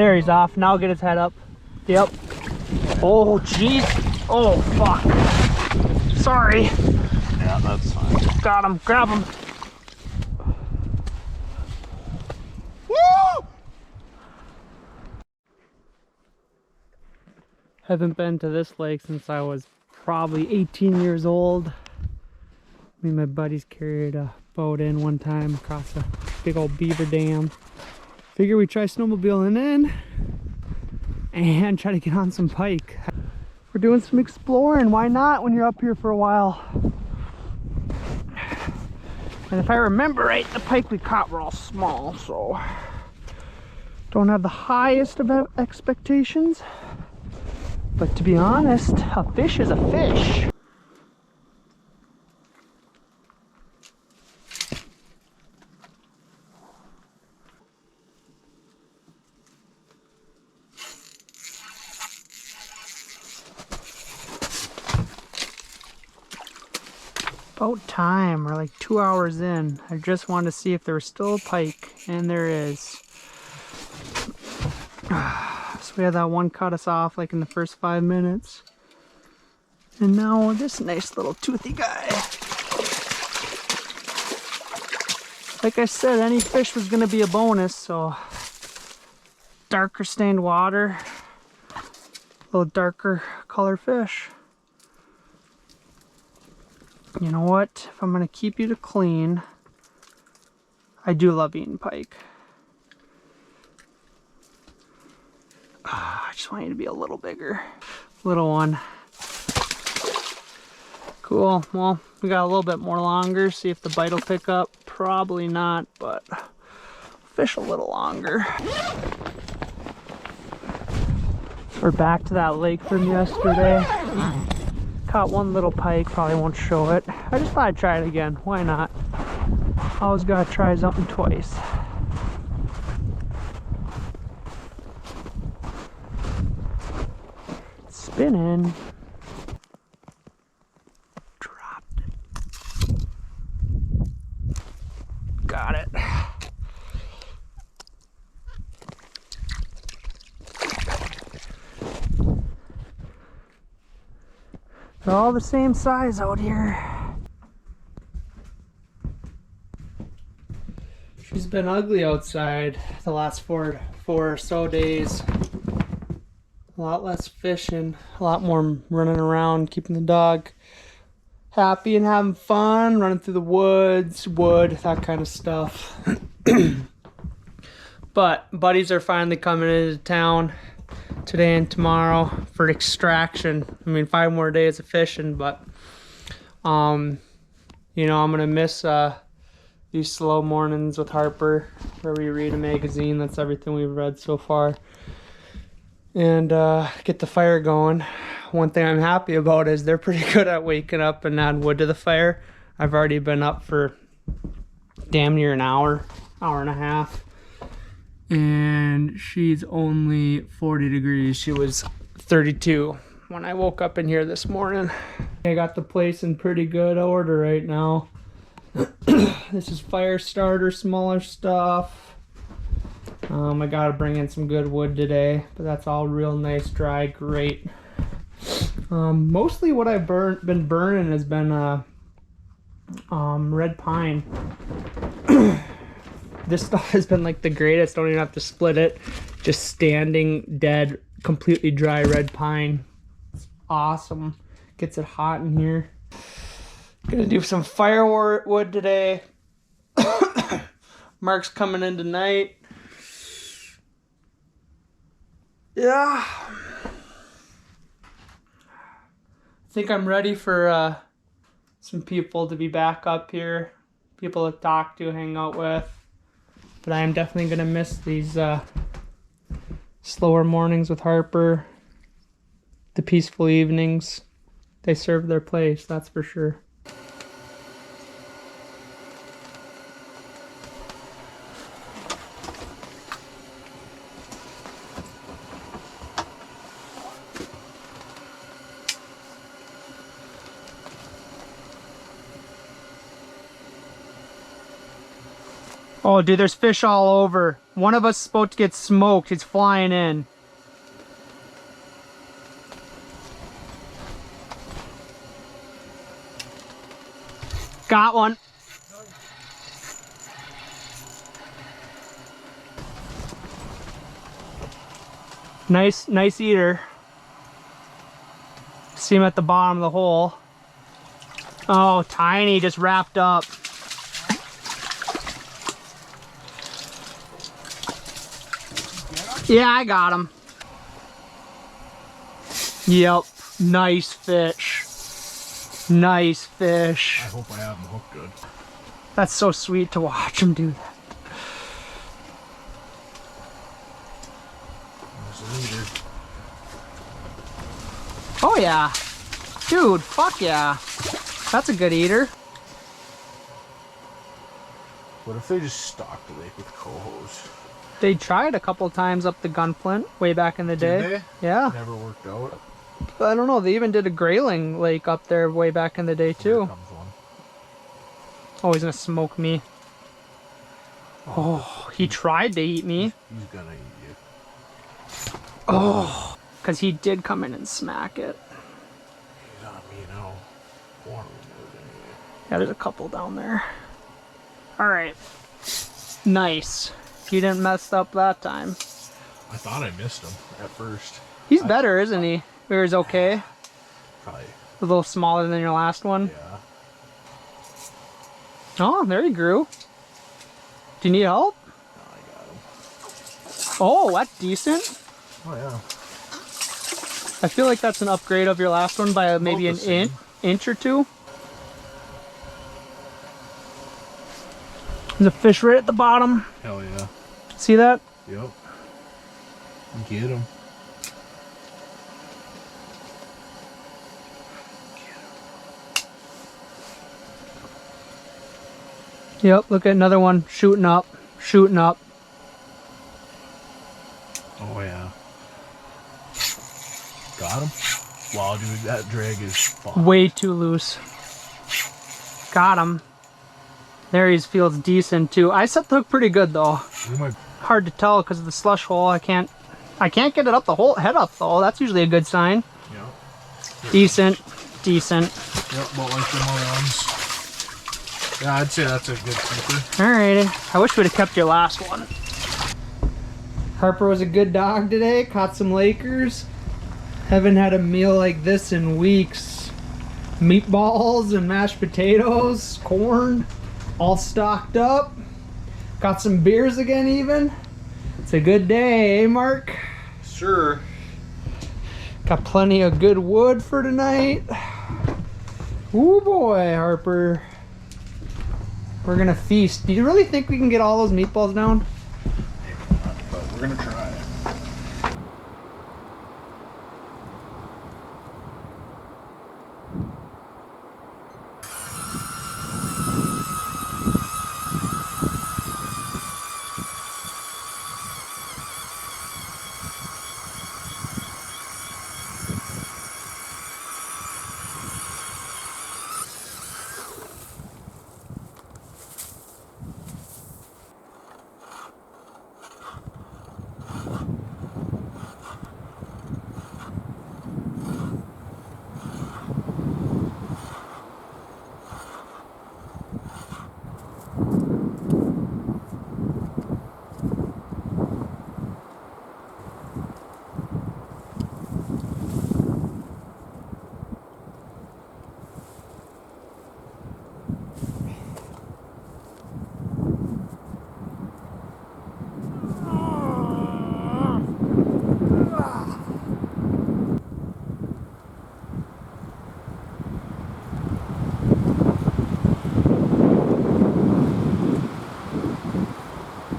There, he's off. Now get his head up. Yep. Oh, jeez. Oh, fuck. Sorry. Yeah, that's fine. Got him. Grab him. Woo! Haven't been to this lake since I was probably 18 years old. Me and my buddies carried a boat in one time across a big old beaver dam. Figure we try snowmobiling in and try to get on some pike. We're doing some exploring. Why not when you're up here for a while? And if I remember right, the pike we caught were all small, so don't have the highest of expectations. But to be honest, a fish is a fish. About time. We're like 2 hours in. I just wanted to see if there was still a pike, and there is. So we had that one cut us off like in the first 5 minutes. And now this nice little toothy guy. Like I said, any fish was gonna be a bonus, so darker stained water, a little darker color fish. You know what? If I'm gonna keep you to clean, I do love eating pike. I just want you to be a little bigger. Little one. Cool. Well, we got a little bit more longer. See if the bite will pick up. Probably not, but fish a little longer. We're back to that lake from yesterday. Caught one little pike, probably won't show it. I just thought I'd try it again. Why not? Always gotta try something twice. Spinning. Dropped it. Got it. They're all the same size out here. She's been ugly outside the last four or so days. A lot less fishing, a lot more running around, keeping the dog happy and having fun, running through the woods, wood, that kind of stuff. But buddies are finally coming into town today and tomorrow for extraction. I mean, 5 more days of fishing, but you know, I'm gonna miss these slow mornings with Harper where we read a magazine. That's everything we've read so far, and get the fire going. One thing I'm happy about is they're pretty good at waking up and adding wood to the fire. I've already been up for damn near an hour and a half. And she's only 40 degrees. She was 32 when I woke up in here this morning. I got the place in pretty good order right now. This is fire starter, smaller stuff. I gotta bring in some good wood today, but that's all real nice, dry, great. Mostly what I've been burning has been red pine. This stuff has been like the greatest. Don't even have to split it. Just standing dead, completely dry red pine. It's awesome. Gets it hot in here. Gonna do some firewood today. Mark's coming in tonight. Yeah. I think I'm ready for some people to be back up here. People to talk to, hang out with. But I am definitely going to miss these slower mornings with Harper. The peaceful evenings. They serve their place, that's for sure. Oh, dude, there's fish all over. One of us is supposed to get smoked. It's flying in. Got one. Nice eater. See him at the bottom of the hole. Oh, tiny, just wrapped up. Yeah, I got him. Yep, nice fish. Nice fish. I hope I have him hooked good. That's so sweet to watch him do that. There's a leader. Oh yeah. Dude, fuck yeah. That's a good eater. What if they just stocked the lake with cohos? They tried a couple times up the Gunflint way back in the day. Did they? Yeah. Never worked out. I don't know, they even did a grayling lake up there way back in the day Here too. comes one. Oh, he's gonna smoke me. Oh, he tried to eat me. He's gonna eat you. Oh, because he did come in and smack it. He's on me now. One of them is anyway. Yeah, there's a couple down there. Alright. Nice. He didn't mess up that time. I thought I missed him at first. He's better, isn't he? Or he's okay. Probably. A little smaller than your last one. Yeah. Oh, there he grew. Do you need help? No, I got him. Oh, that's decent. Oh yeah. I feel like that's an upgrade of your last one by maybe About an the same. inch or two. There's a fish right at the bottom. Hell yeah. See that? Yep. Get him. Yep, look at another one shooting up, shooting up. Oh yeah. Got him? Wow, dude, that drag is fun. Way too loose. Got him. There he feels decent too. I set the hook pretty good though. We might. Hard to tell because of the slush hole. I can't get it up the whole head up though. That's usually a good sign. Yeah. Decent. Yep, but like them other ones. Yeah, I'd say that's a good keeper. Alrighty. I wish we'd have kept your last one. Harper was a good dog today. Caught some Lakers. Haven't had a meal like this in weeks. Meatballs and mashed potatoes, corn, all stocked up. Got some beers again even. It's a good day, eh, Mark? Sure. Got plenty of good wood for tonight. Ooh boy, Harper. We're gonna feast. Do you really think we can get all those meatballs down? But we're gonna try.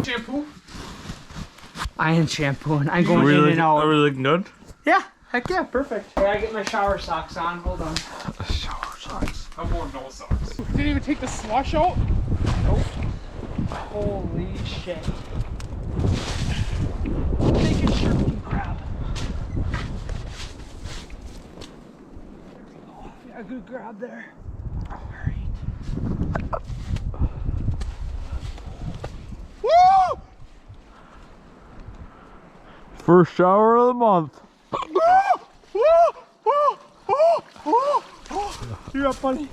Shampoo? I ain't shampooing. I'm going in and out. Are we looking good? Yeah, heck yeah, perfect. Here, I get my shower socks on. Hold on. Shower socks. I'm wearing no socks. Didn't even take the slush out? Nope. Holy shit. Make it sure we can grab. There we go. Yeah, good grab there. Alright. Woo! First shower of the month. You're up, buddy.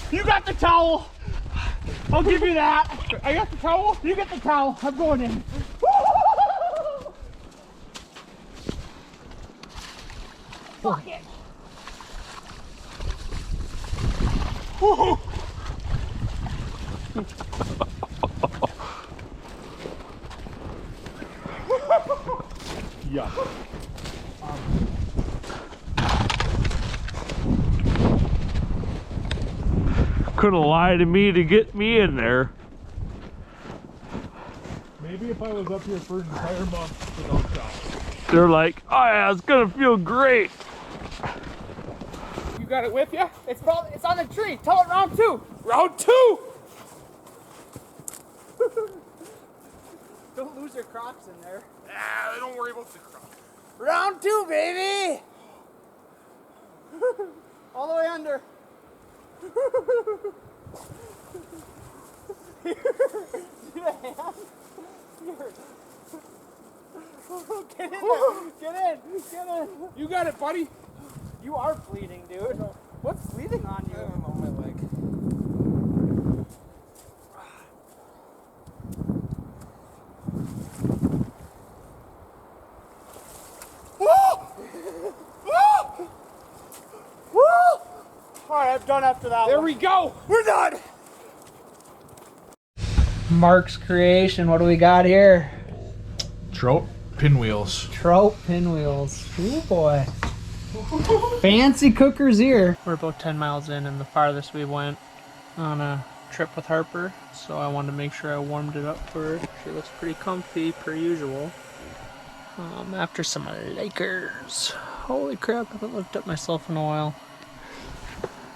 You got the towel. I'll give you that. I got the towel. You get the towel. I'm going in. Fuck it. Yeah. Could have lied to me to get me in there. Maybe if I was up here for an entire month without shots. They're like, oh yeah, it's gonna feel great. You got it with you? It's on the tree. Tell it round 2. Round 2. Don't lose your crocs in there. Ah, don't worry about the crop. Round 2, baby! All the way under. Get in there. Get in. You got it, buddy. You are bleeding, dude. What's bleeding on you? I don't know, my leg. Alright, I'm done after that There one. we go. We're done! Mark's creation, what do we got here? Trout pinwheels. Trout pinwheels. Ooh boy. Fancy cooker's ear. We're about 10 miles in and the farthest we went on a trip with Harper, so I wanted to make sure I warmed it up for her. She looks pretty comfy per usual. After some Lakers. Holy crap, I haven't looked up myself in a while.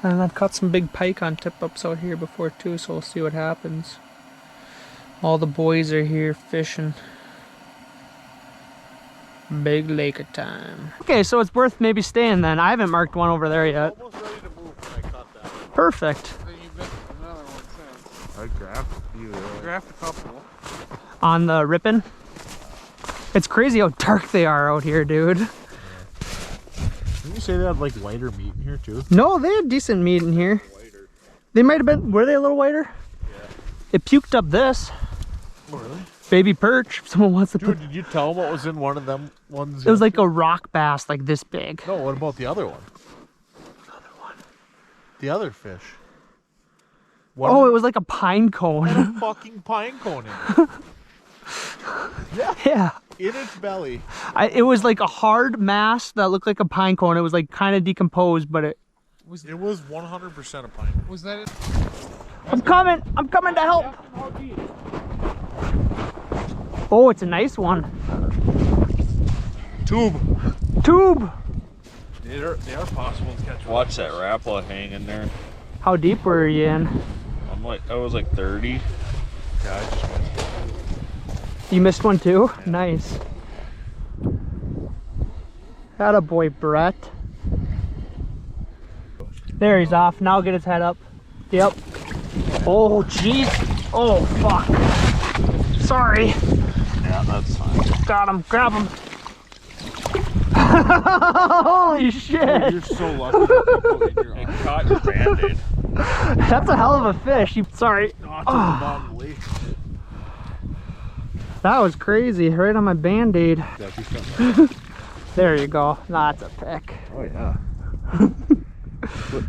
And I've caught some big pike on tip-ups out here before too, so we'll see what happens. All the boys are here fishing. Big Laker time. Okay, so it's worth maybe staying then. I haven't marked one over there yet. Almost ready to move when I caught that. Perfect. You missed another one since. I grabbed a few. Grabbed a couple. On the ripping. It's crazy how dark they are out here, dude. Didn't you say they had like whiter meat in here too? No, they had decent meat in here. Whiter. They might have been, were they a little whiter? Yeah. It puked up this. Oh, really? Baby perch. If someone wants to put. Dude, did you tell them what was in one of them ones? It was like a rock bass, like this big. No, what about the other one? The other fish. What Oh, it was like a pine cone. a fucking pine cone in it. Yeah. In its belly. It was like a hard mass that looked like a pine cone. It was like kind of decomposed, but it. It was 100% a pine. Was that it? I'm coming to help. Yeah. How deep? Oh, it's a nice one. Tube. They are possible to catch. Watch that Rapala hang in there. How deep were you in? I was like 30. Yeah, I just missed it. You missed one too? Nice. Attaboy, Brett. There, he's off. Now get his head up. Yep. Oh, jeez. Oh, fuck. Sorry. Yeah, that's fine. Got him. Grab him. Holy shit. You're so lucky that you put in your It arm. caught your band-aid. That's a hell of a fish. Sorry. Not to the bottom of the lake. That was crazy. Right on my band-aid. That'd be something. There you go. That's a pick. Oh yeah.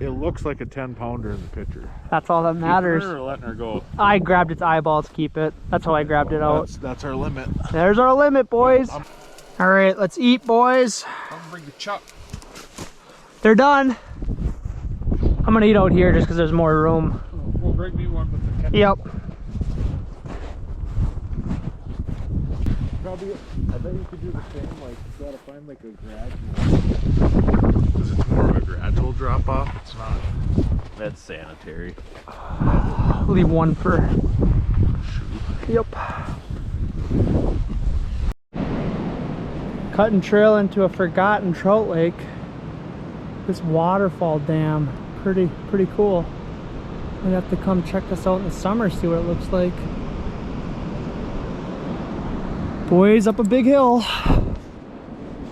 It looks like a 10-pounder in the picture. That's all that matters. Or letting her go. I grabbed its eyeballs, keep it. That's how I grabbed it out. That's our limit. There's our limit, boys. All right, let's eat, boys. I'm gonna bring the chuck. They're done. I'm gonna eat out here just because there's more room. We'll bring me one with the ketchup. Yep. Probably, I bet you could do the same, like, you gotta find like a gradual. Because it's more of a gradual drop off. It's not. That's sanitary. Leave one for. Yep. Cut and trail into a forgotten trout lake. This waterfall dam, pretty cool. We'd have to come check this out in the summer, see what it looks like. Boys, up a big hill.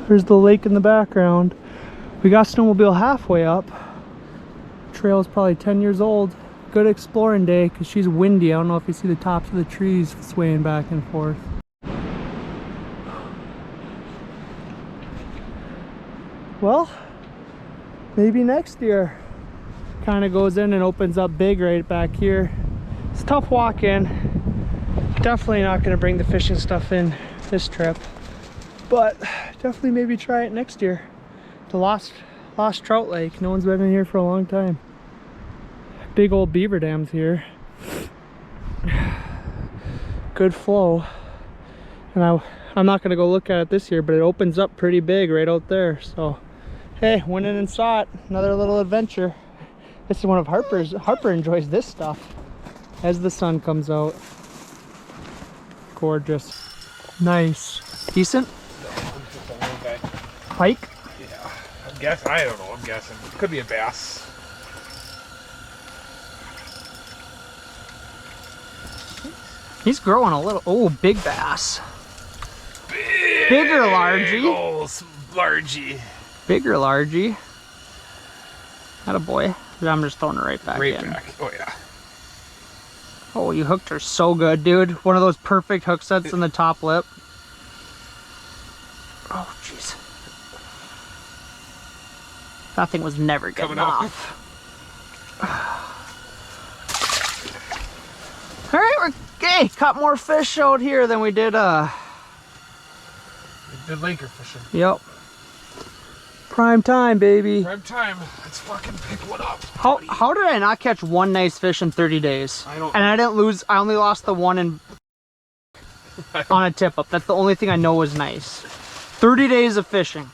There's the lake in the background. We got snowmobile halfway up. Trail is probably 10 years old. Good exploring day because she's windy. I don't know if you see the tops of the trees swaying back and forth. Well, maybe next year. Kind of goes in and opens up big right back here. It's a tough walk in. Definitely not going to bring the fishing stuff in this trip, but definitely maybe try it next year. The lost trout lake. No one's been in here for a long time. Big old beaver dams here. Good flow. And I'm not going to go look at it this year, but it opens up pretty big right out there. So hey, went in and saw it. Another little adventure. This is one of Harper's. Harper enjoys this stuff as the sun comes out. Gorgeous. Nice. Decent? Pike? Yeah. I don't know, I'm guessing. Could be a bass. He's growing a little. Oh, big bass. Bigger largy. Oh, largy. Bigger largy. Attaboy. I'm just throwing it right back Right in. back. Oh yeah. Oh, you hooked her so good, dude. One of those perfect hook sets in the top lip. Oh, jeez. That thing was never getting off. All right, we're caught more fish out here than we did. Good laker fishing. Yep. Prime time, baby. Prime time. Let's fucking pick one up. How did I not catch one nice fish in 30 days? I don't. And I didn't lose. I only lost the one on a tip up. That's the only thing I know was nice. 30 days of fishing.